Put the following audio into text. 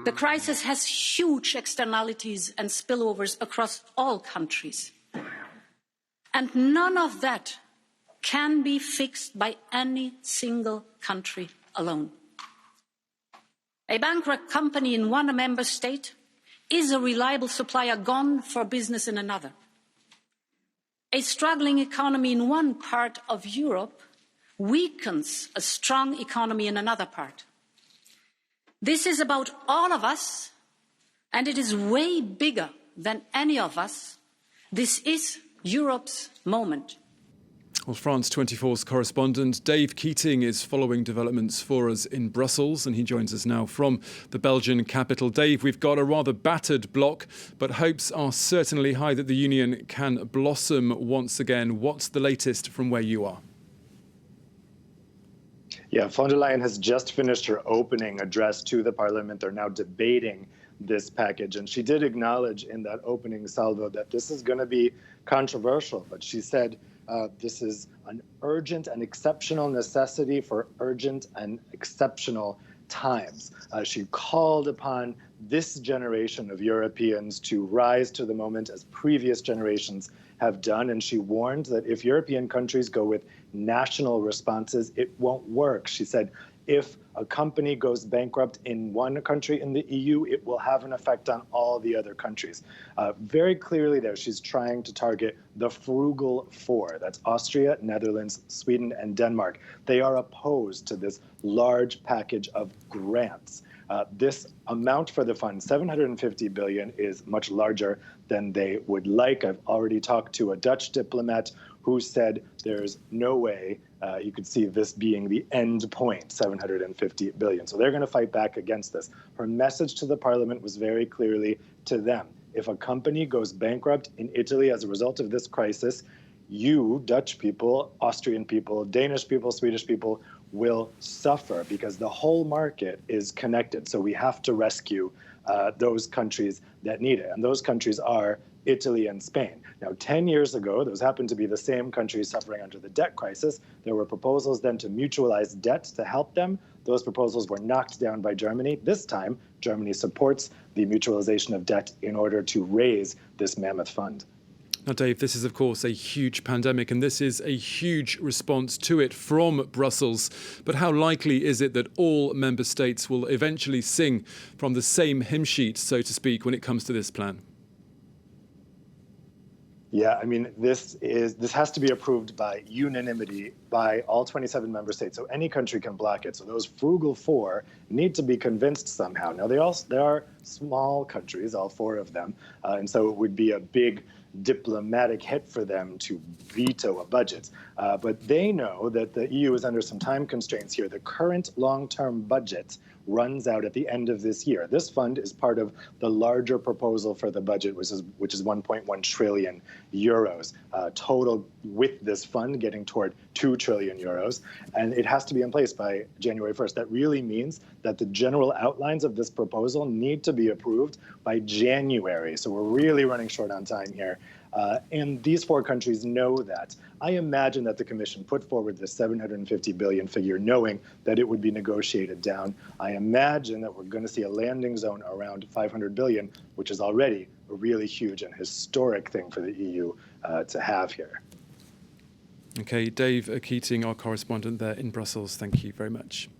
The crisis has huge externalities and spillovers across all countries. And none of that can be fixed by any single country alone. A bankrupt company in one member state is a reliable supplier gone for business in another. A struggling economy in one part of Europe weakens a strong economy in another part. This is about all of us, and it is way bigger than any of us. This is Europe's moment. Well, France 24's correspondent Dave Keating is following developments for us in Brussels, and he joins us now from the Belgian capital. Dave, we've got a rather battered bloc, but hopes are certainly high that the union can blossom once again. What's the latest from where you are? Yeah, von der Leyen has just finished her opening address to the parliament. They're now debating this package. And she did acknowledge in that opening salvo that this is going to be controversial. But she said this is an urgent and exceptional necessity for urgent and exceptional times. She called upon this generation of Europeans to rise to the moment as previous generations have done. And she warned that if European countries go with national responses, it won't work. She said, if a company goes bankrupt in one country in the EU, it will have an effect on all the other countries. Very clearly there, she's trying to target the frugal four. That's Austria, Netherlands, Sweden, and Denmark. They are opposed to this large package of grants. This amount for the fund, 750 billion, is much larger than they would like. I've already talked to a Dutch diplomat who said there's no way you could see this being the end point, 750 billion. So they're going to fight back against this. Her message to the parliament was very clearly to them. If a company goes bankrupt in Italy as a result of this crisis, you, Dutch people, Austrian people, Danish people, Swedish people, will suffer because the whole market is connected. So we have to rescue those countries that need it. And those countries are Italy and Spain. Now, 10 years ago, those happened to be the same countries suffering under the debt crisis. There were proposals then to mutualize debt to help them. Those proposals were knocked down by Germany. This time, Germany supports the mutualization of debt in order to raise this mammoth fund. Now, Dave, this is, of course, a huge pandemic, and this is a huge response to it from Brussels. But how likely is it that all member states will eventually sing from the same hymn sheet, so to speak, when it comes to this plan? Yeah, I mean, this has to be approved by unanimity by all 27 member states. So any country can block it. So those frugal four need to be convinced somehow. Now, they are small countries, all four of them. And so it would be a big diplomatic hit for them to veto a budget. But they know that the EU is under some time constraints here. The current long-term budget runs out at the end of this year. This fund is part of the larger proposal for the budget, which is 1.1 trillion euros total, with this fund getting toward 2 trillion euros. And it has to be in place by January 1st. That really means that the general outlines of this proposal need to be approved by January. So we're really running short on time here. And these four countries know that. I imagine that the Commission put forward this 750 billion figure knowing that it would be negotiated down. I imagine that we're going to see a landing zone around 500 billion, which is already a really huge and historic thing for the EU to have here. OK, Dave Keating, our correspondent there in Brussels, thank you very much.